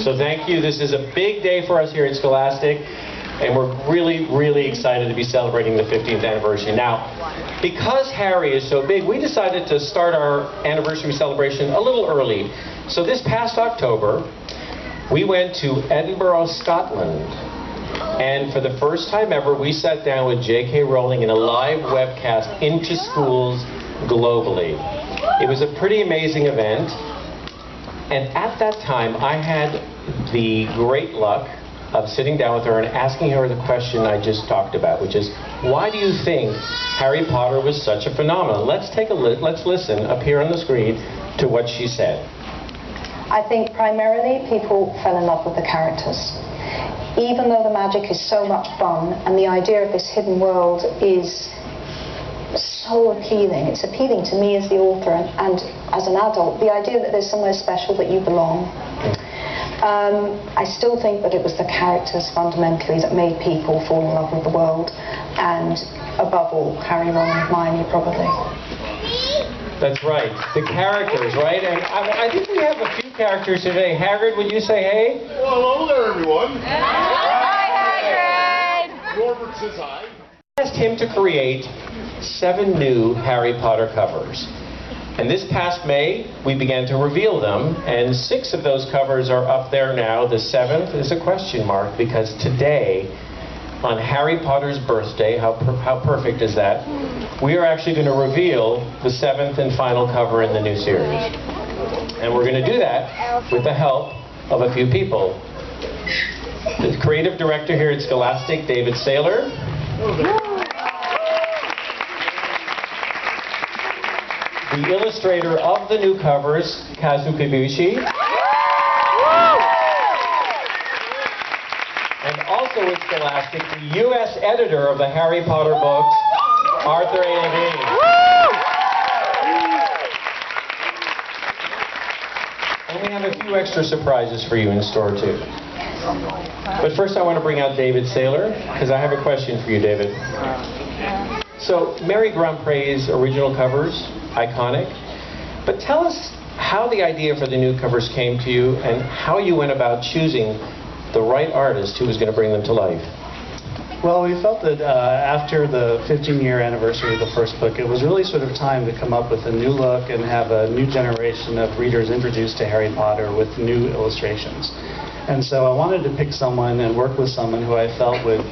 So thank you. This is a big day for us here at Scholastic, and we're really, really excited to be celebrating the 15th anniversary. Now, because Harry is so big, we decided to start our anniversary celebration a little early. So this past October, we went to Edinburgh, Scotland. And for the first time ever, we sat down with J.K. Rowling in a live webcast into schools globally. It was a pretty amazing event. And at that time, I had the great luck of sitting down with her and asking her the question I just talked about, which is, why do you think Harry Potter was such a phenomenon? Let's listen up here on the screen to what she said. I think primarily people fell in love with the characters. Even though the magic is so much fun and the idea of this hidden world is so appealing, it's appealing to me as the author and as an adult, the idea that there's somewhere special that you belong. I still think that it was the characters fundamentally that made people fall in love with the world, and above all, Harry, Ron and Hermione probably. That's right, the characters, right? And I think we have a few characters today. Hagrid, would you say hey? Well, hello there, everyone. Hi, Hagrid. Norbert says hi. I asked him to create 7 new Harry Potter covers. And this past May, we began to reveal them, and 6 of those covers are up there now. The 7th is a question mark, because today, on Harry Potter's birthday, how perfect is that, we are actually going to reveal the 7th and final cover in the new series. And we're going to do that with the help of a few people. The creative director here at Scholastic, David Saylor. The illustrator of the new covers, Kazu Kibuishi. And also with Scholastic, the U.S. editor of the Harry Potter books, Arthur Levine. And we have a few extra surprises for you in store too. But first I want to bring out David Saylor, because I have a question for you, David. So, Mary Grandprez's original covers, iconic. But tell us how the idea for the new covers came to you and how you went about choosing the right artist who was going to bring them to life. Well, we felt that after the 15-year anniversary of the first book, it was really sort of time to come up with a new look and have a new generation of readers introduced to Harry Potter with new illustrations. And so I wanted to pick someone and work with someone who I felt would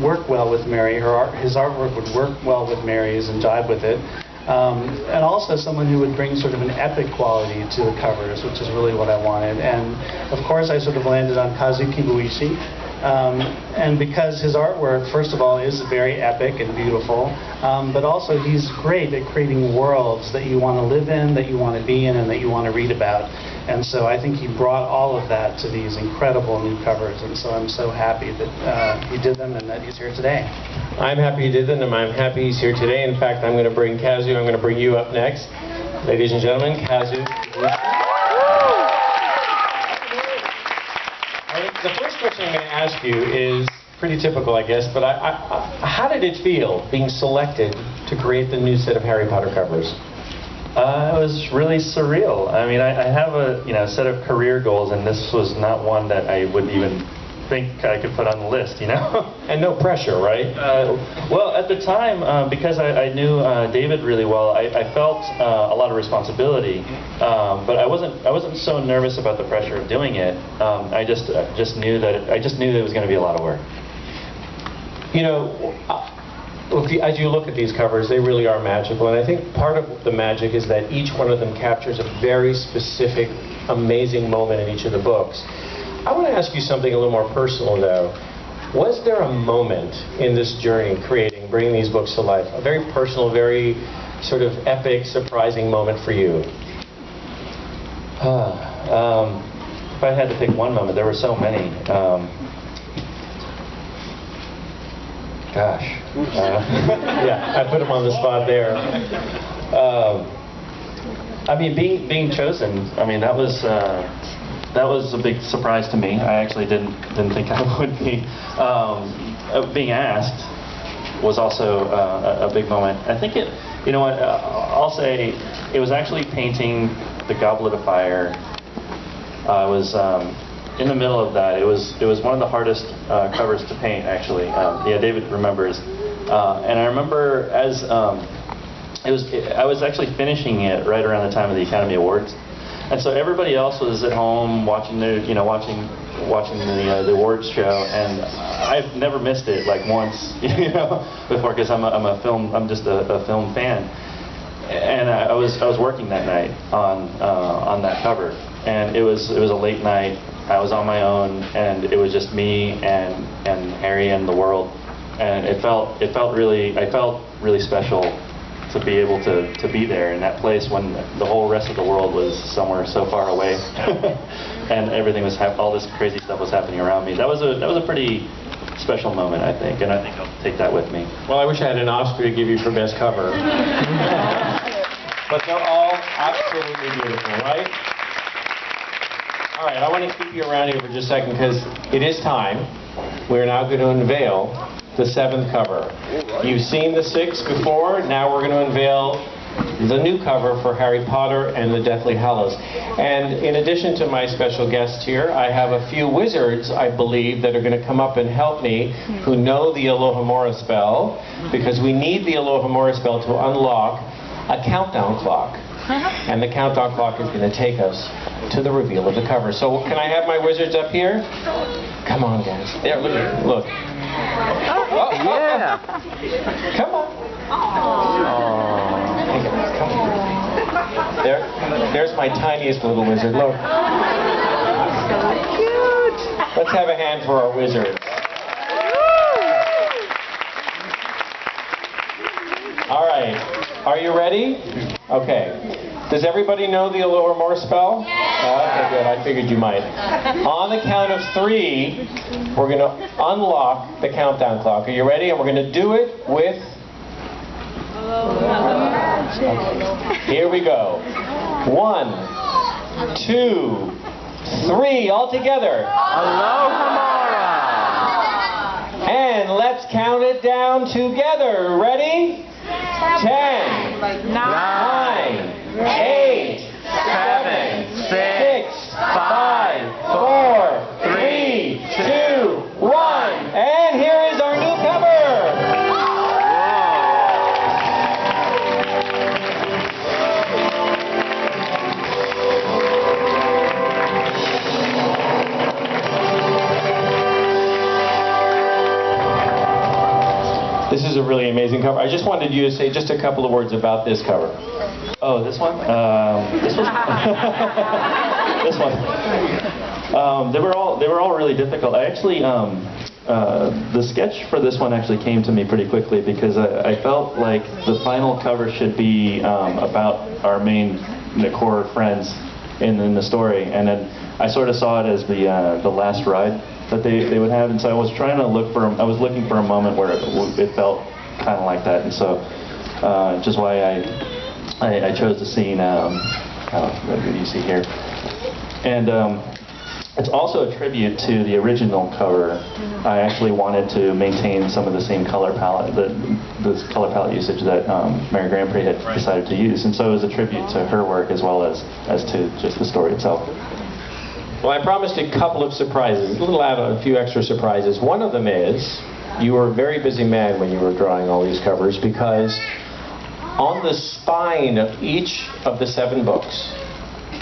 work well with Mary. His artwork would work well with Mary's and jive with it. And also someone who would bring sort of an epic quality to the covers, which is really what I wanted. And of course I sort of landed on Kazu Kibuishi. And because his artwork, first of all, is very epic and beautiful, but also he's great at creating worlds that you want to live in, that you want to be in, and that you want to read about. And so I think he brought all of that to these incredible new covers, and so I'm so happy that he did them and that he's here today. I'm happy he did them, and I'm happy he's here today. In fact, I'm going to bring Kazu, I'm going to bring you up next. Ladies and gentlemen, Kazu. The first question I'm going to ask you is pretty typical, I guess, but how did it feel being selected to create the new set of Harry Potter covers? It was really surreal. I mean, I have a set of career goals, and this was not one that I would even think I could put on the list, And no pressure, right? Well, at the time, because I knew David really well, I felt a lot of responsibility, but I wasn't so nervous about the pressure of doing it. I just knew that it was going to be a lot of work. As you look at these covers, they really are magical, and I think part of the magic is that each one of them captures a very specific, amazing moment in each of the books. I want to ask you something a little more personal, though. Was there a moment in this journey, bringing these books to life, a very personal, very sort of epic, surprising moment for you? If I had to pick one moment, there were so many. Gosh. Yeah, I put him on the spot there. I mean, being chosen, I mean, that was a big surprise to me. I actually didn't think I would be. Being asked was also a big moment. I think I'll say it was actually painting the Goblet of Fire I was in the middle of that. It was one of the hardest covers to paint, actually. Yeah, David remembers. And I remember as I was actually finishing it right around the time of the Academy Awards, and so everybody else was at home watching watching the awards show, and I've never missed it like once, before, because I'm just a film fan, and I was working that night on that cover, and it was a late night. I was on my own, and it was just me and Harry and the world, and I felt really special to be able to be there in that place when the whole rest of the world was somewhere so far away, and everything was all this crazy stuff was happening around me. That was a pretty special moment, I think, and I think I'll take that with me. Well, I wish I had an Oscar to give you for best cover. But they're all absolutely beautiful, right? All right, I want to keep you around here for just a second because it is time. We're now going to unveil the 7th cover. You've seen the 6 before. Now we're going to unveil the new cover for Harry Potter and the Deathly Hallows. And in addition to my special guest here, I have a few wizards, I believe, that are going to come up and help me, who know the Alohomora spell, because we need the Alohomora spell to unlock a countdown clock. And the countdown clock is going to take us to the reveal of the cover. So can I have my wizards up here? Come on, guys. There, look. Yeah. Come on. Hey guys, come on. There's my tiniest little wizard. Look. So cute. Let's have a hand for our wizards. All right. Are you ready? Okay. Does everybody know the Alohomora spell? Okay, good. I figured you might. On the count of 3, we're going to unlock the countdown clock. Are you ready? And we're going to do it with... Here we go. 1, 2, 3. All together. Alohomora. And let's count it down together. Ready? 10, 9, 8, 7, 6, 5, 4, 3, 2, 1. And here is our new cover. This is a really amazing cover. I just wanted you to say just a couple of words about this cover. Oh, this one? This one? This one. They were all really difficult. I actually, the sketch for this one actually came to me pretty quickly because I felt like the final cover should be about our main core friends in the story, and then I sort of saw it as the last ride that they would have, and so I was trying to looking for a moment where it felt kind of like that, and so just why I chose the scene that you see here. And it's also a tribute to the original cover. I actually wanted to maintain some of the same color palette, the color palette usage that Mary Grandpré had decided to use, and so it was a tribute to her work as well as to just the story itself. Well, I promised a couple of surprises, a few extra surprises. One of them is, you were a very busy man when you were drawing all these covers, because on the spine of each of the 7 books,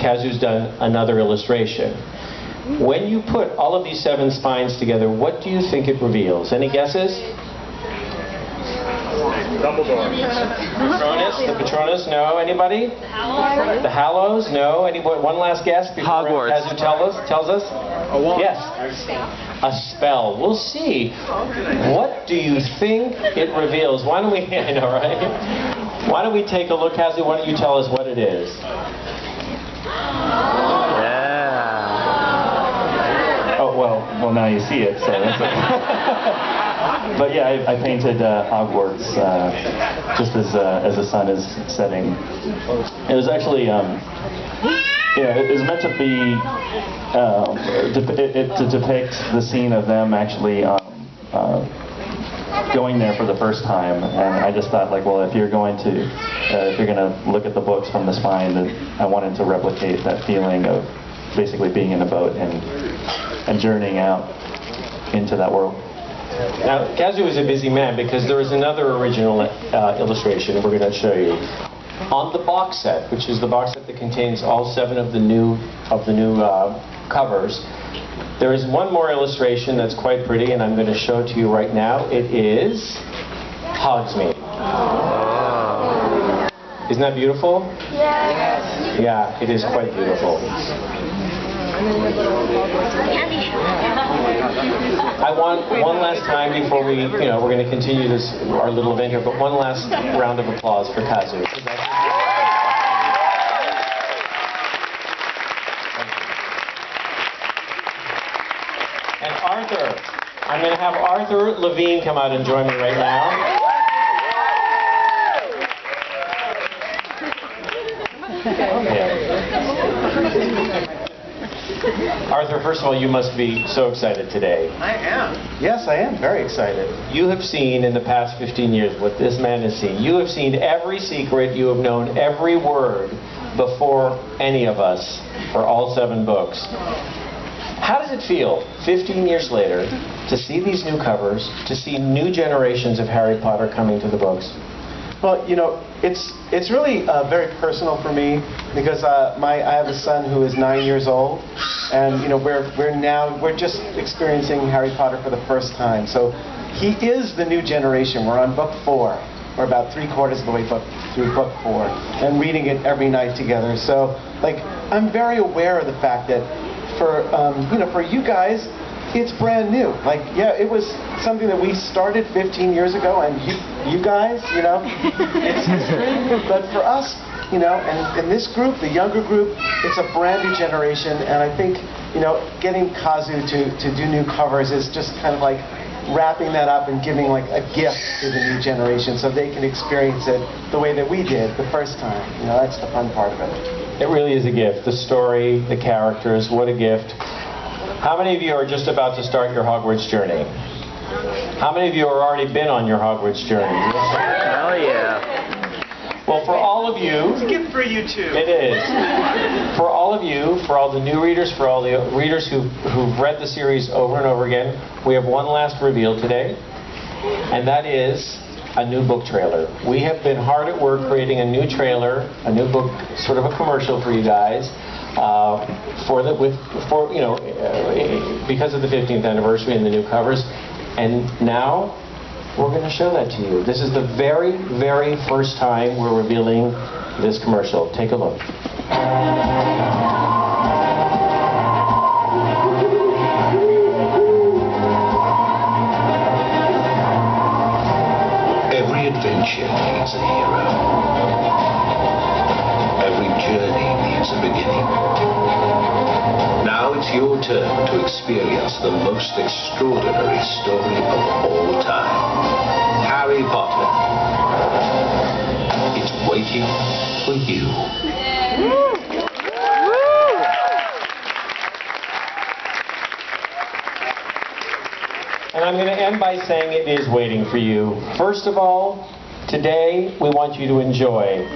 Kazu's done another illustration. When you put all of these 7 spines together, what do you think it reveals? Any guesses? Dumbledore. The Patronus? No. Anybody? The Hallows? No. Anybody? One last guess before Hogwarts. Kazu tells us? A wand. Yes. A spell. We'll see. What do you think it reveals? Why don't we? I know, right? Why don't we take a look, Kazu? Why don't you tell us what it is? Yeah. Oh, well, now you see it, so that's okay. But yeah, I painted Hogwarts just as the sun is setting. It was actually, it was meant to be to depict the scene of them actually going there for the first time. And I just thought, like, well, if you're going to look at the books from the spine, then I wanted to replicate that feeling of basically being in a boat and journeying out into that world. Now, Kazu is a busy man because there is another original illustration we're going to show you. On the box set, which is the box set that contains all 7 of the new covers, there is one more illustration that's quite pretty, and I'm going to show it to you right now. It is Hogsmeade. Isn't that beautiful? Yes. Yeah, it is quite beautiful. I want one last time before we, we're going to continue this, our little event here, but one last round of applause for Kazu. And Arthur, I'm going to have Arthur Levine come out and join me right now. Arthur, first of all, you must be so excited today. I am. Yes, I am very excited. You have seen in the past 15 years what this man has seen. You have seen every secret. You have known every word before any of us for all 7 books. How does it feel, 15 years later, to see these new covers, to see new generations of Harry Potter coming to the books? Well, it's really very personal for me because I have a son who is 9 years old, and we're just experiencing Harry Potter for the first time. So he is the new generation. We're on book 4. We're about 3/4 of the way through book 4, and reading it every night together. So, I'm very aware of the fact that for you guys, it's brand new. It was something that we started 15 years ago, and you guys, it's history. But for us, and this group, the younger group, it's a brand new generation, and I think, getting Kazu to do new covers is just kind of like wrapping that up and giving a gift to the new generation so they can experience it the way that we did the first time. That's the fun part of it. It really is a gift. The story, the characters, what a gift. How many of you are just about to start your Hogwarts journey? How many of you have already been on your Hogwarts journey? Oh, yeah. Well, for all of you... It's a gift for you, too. It is. For all of you, for all the new readers, for all the readers who've read the series over and over again, we have one last reveal today, and that is a new book trailer. We have been hard at work creating a new trailer, a new book, sort of a commercial for you guys. Because of the 15th anniversary and the new covers, and now we're going to show that to you. This is the very, very first time we're revealing this commercial. Take a look. Every adventure needs a hero. Every journey needs a beginning. Now it's your turn to experience the most extraordinary story of all time. Harry Potter. It's waiting for you. And I'm going to end by saying it is waiting for you. First of all, today we want you to enjoy.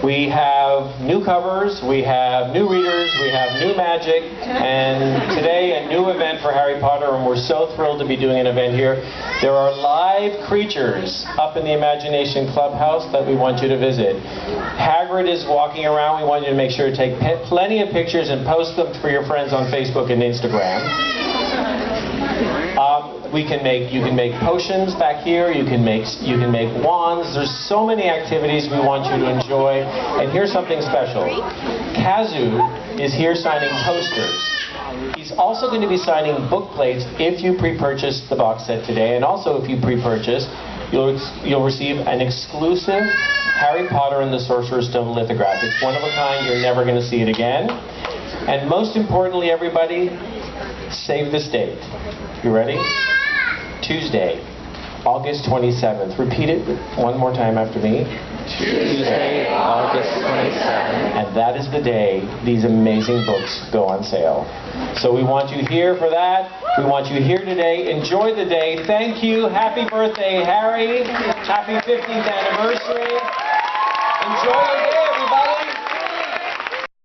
We have new covers, we have new readers, we have new magic, and today a new event for Harry Potter, and we're so thrilled to be doing an event here. There are live creatures up in the Imagination Clubhouse that we want you to visit. Hagrid is walking around. We want you to make sure to take plenty of pictures and post them for your friends on Facebook and Instagram. You can make potions back here. You can make wands. There's so many activities we want you to enjoy. And here's something special. Kazu is here signing posters. He's also going to be signing book plates if you pre-purchase the box set today. And also if you pre-purchase, you'll receive an exclusive Harry Potter and the Sorcerer's Stone lithograph. It's one of a kind. You're never going to see it again. And most importantly, everybody, save this date. You ready? Tuesday, August 27th. Repeat it one more time after me. Tuesday, August 27th. And that is the day these amazing books go on sale. So we want you here for that. We want you here today. Enjoy the day. Thank you. Happy birthday, Harry. Happy 15th anniversary. Enjoy your day.